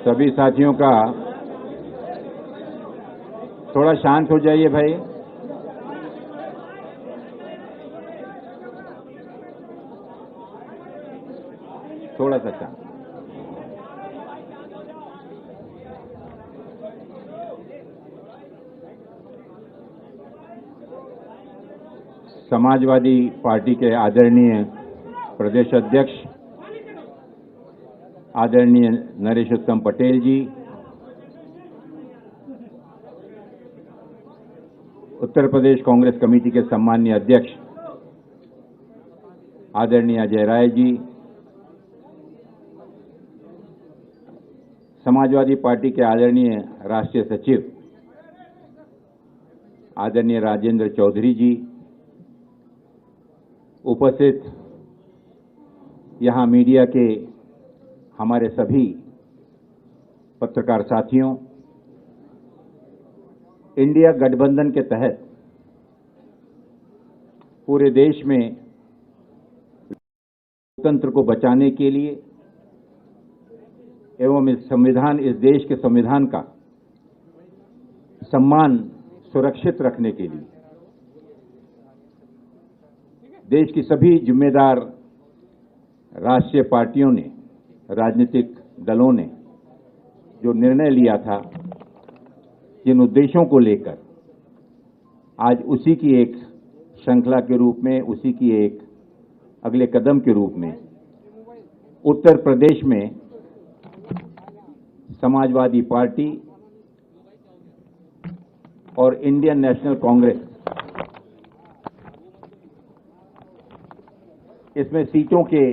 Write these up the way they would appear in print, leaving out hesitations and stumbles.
सभी साथियों का थोड़ा शांत हो जाइए भाई। थोड़ा सा शांत। समाजवादी पार्टी के आदरणीय प्रदेश अध्यक्ष आदरणीय नरेश उत्तम पटेल जी, उत्तर प्रदेश कांग्रेस कमेटी के सम्माननीय अध्यक्ष आदरणीय अजय राय जी, समाजवादी पार्टी के आदरणीय राष्ट्रीय सचिव आदरणीय राजेंद्र चौधरी जी, उपस्थित यहां मीडिया के हमारे सभी पत्रकार साथियों, इंडिया गठबंधन के तहत पूरे देश में लोकतंत्र को बचाने के लिए एवं इस देश के संविधान का सम्मान सुरक्षित रखने के लिए देश की सभी जिम्मेदार राष्ट्रीय पार्टियों ने, राजनीतिक दलों ने जो निर्णय लिया था, जिन उद्देश्यों को लेकर आज उसी की एक श्रृंखला के रूप में, उसी की एक अगले कदम के रूप में उत्तर प्रदेश में समाजवादी पार्टी और इंडियन नेशनल कांग्रेस इसमें सीटों के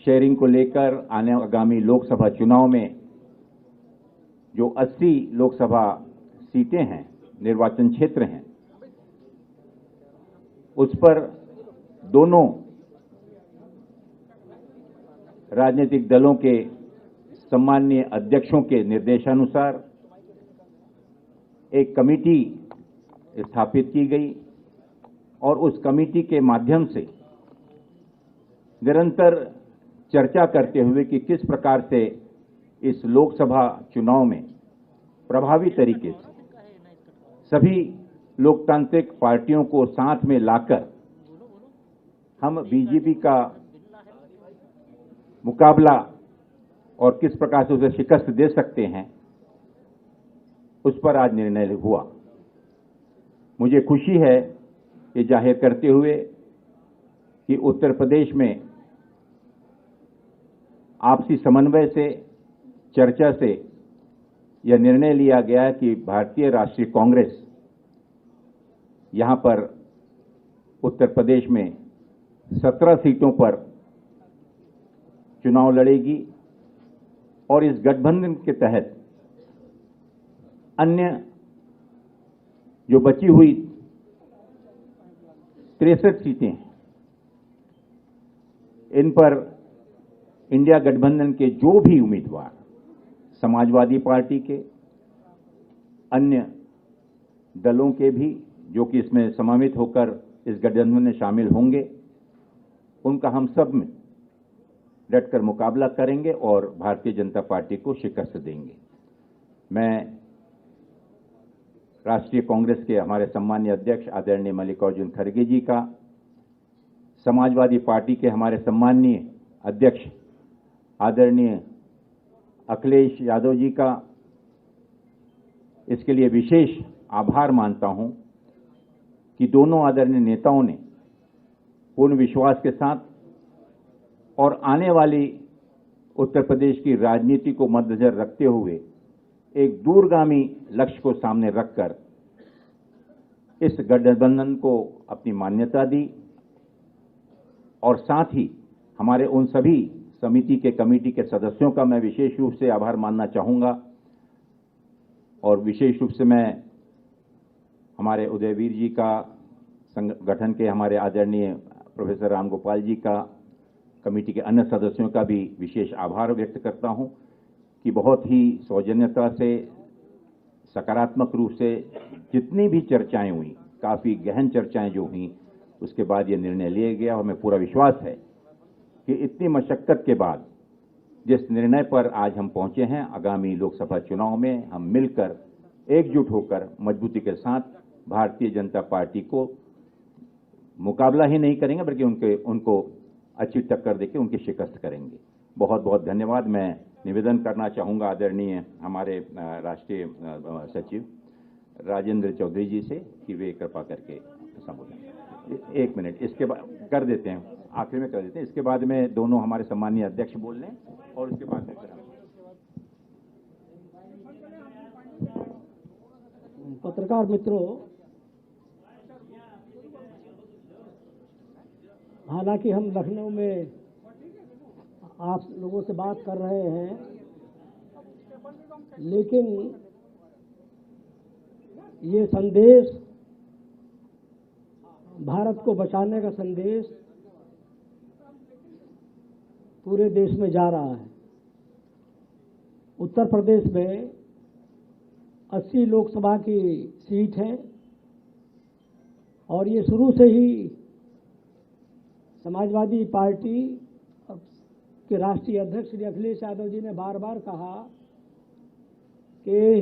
शेयरिंग को लेकर आगामी लोकसभा चुनाव में जो 80 लोकसभा सीटें हैं, निर्वाचन क्षेत्र हैं, उस पर दोनों राजनीतिक दलों के सम्माननीय अध्यक्षों के निर्देशानुसार एक कमेटी स्थापित की गई और उस कमेटी के माध्यम से निरंतर चर्चा करते हुए कि किस प्रकार से इस लोकसभा चुनाव में प्रभावी तरीके से सभी लोकतांत्रिक पार्टियों को साथ में लाकर हम बीजेपी का मुकाबला और किस प्रकार से उसे शिकस्त दे सकते हैं, उस पर आज निर्णय हुआ। मुझे खुशी है ये जाहिर करते हुए कि उत्तर प्रदेश में आपसी समन्वय से, चर्चा से यह निर्णय लिया गया है कि भारतीय राष्ट्रीय कांग्रेस यहां पर उत्तर प्रदेश में 17 सीटों पर चुनाव लड़ेगी और इस गठबंधन के तहत अन्य जो बची हुई 63 सीटें हैं, इन पर इंडिया गठबंधन के जो भी उम्मीदवार समाजवादी पार्टी के, अन्य दलों के भी जो कि इसमें समावित होकर इस गठबंधन में शामिल होंगे, उनका हम सब में डटकर मुकाबला करेंगे और भारतीय जनता पार्टी को शिकस्त देंगे। मैं राष्ट्रीय कांग्रेस के हमारे सम्मानीय अध्यक्ष आदरणीय मल्लिकार्जुन खड़गे जी का, समाजवादी पार्टी के हमारे सम्मानीय अध्यक्ष आदरणीय अखिलेश यादव जी का इसके लिए विशेष आभार मानता हूं कि दोनों आदरणीय नेताओं ने पूर्ण विश्वास के साथ और आने वाली उत्तर प्रदेश की राजनीति को मद्देनजर रखते हुए एक दूरगामी लक्ष्य को सामने रखकर इस गठबंधन को अपनी मान्यता दी और साथ ही हमारे उन सभी समिति के, कमेटी के सदस्यों का मैं विशेष रूप से आभार मानना चाहूंगा और विशेष रूप से मैं हमारे उदयवीर जी का संगठन के हमारे आदरणीय प्रोफेसर रामगोपाल जी का, कमेटी के अन्य सदस्यों का भी विशेष आभार व्यक्त करता हूं कि बहुत ही सौजन्यता से, सकारात्मक रूप से जितनी भी चर्चाएं हुई, काफ़ी गहन चर्चाएं जो हुई, उसके बाद ये निर्णय लिया गया। और मैं पूरा विश्वास है कि इतनी मशक्कत के बाद जिस निर्णय पर आज हम पहुंचे हैं, आगामी लोकसभा चुनाव में हम मिलकर एकजुट होकर मजबूती के साथ भारतीय जनता पार्टी को मुकाबला ही नहीं करेंगे, बल्कि उनको अच्छी टक्कर देकर उनकी शिकस्त करेंगे। बहुत बहुत धन्यवाद। मैं निवेदन करना चाहूँगा आदरणीय हमारे राष्ट्रीय सचिव राजेंद्र चौधरी जी से कि वे कृपा करके संबोधन। 1 मिनट इसके बाद कर देते हैं, आखिर में कर देते हैं। इसके बाद में दोनों हमारे सम्मानीय अध्यक्ष बोल लें और उसके बाद में पत्रकार मित्रों, हालांकि हम लखनऊ में आप लोगों से बात कर रहे हैं, लेकिन ये संदेश, भारत को बचाने का संदेश पूरे देश में जा रहा है। उत्तर प्रदेश में 80 लोकसभा की सीट है और ये शुरू से ही समाजवादी पार्टी के राष्ट्रीय अध्यक्ष श्री अखिलेश यादव जी ने बार बार कहा कि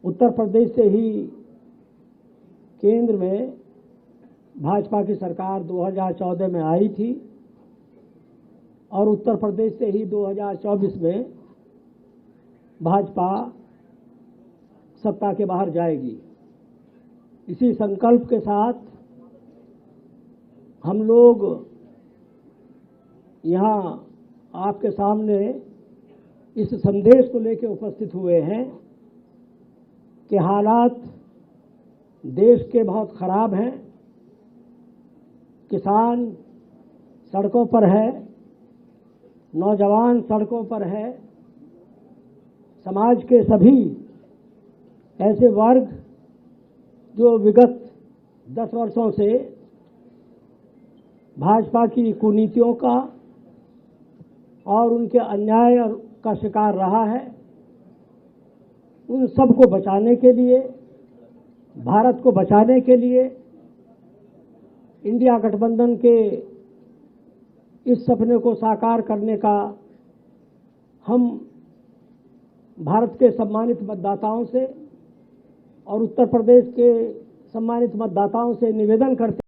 उत्तर प्रदेश से ही केंद्र में भाजपा की सरकार 2014 में आई थी और उत्तर प्रदेश से ही 2024 में भाजपा सत्ता के बाहर जाएगी। इसी संकल्प के साथ हम लोग यहाँ आपके सामने इस संदेश को लेकर उपस्थित हुए हैं कि हालात देश के बहुत खराब हैं। किसान सड़कों पर है, नौजवान सड़कों पर है, समाज के सभी ऐसे वर्ग जो विगत 10 वर्षों से भाजपा की कुनीतियों का और उनके अन्याय का शिकार रहा है, उन सबको बचाने के लिए, भारत को बचाने के लिए इंडिया गठबंधन के इस सपने को साकार करने का हम भारत के सम्मानित मतदाताओं से और उत्तर प्रदेश के सम्मानित मतदाताओं से निवेदन करते हैं।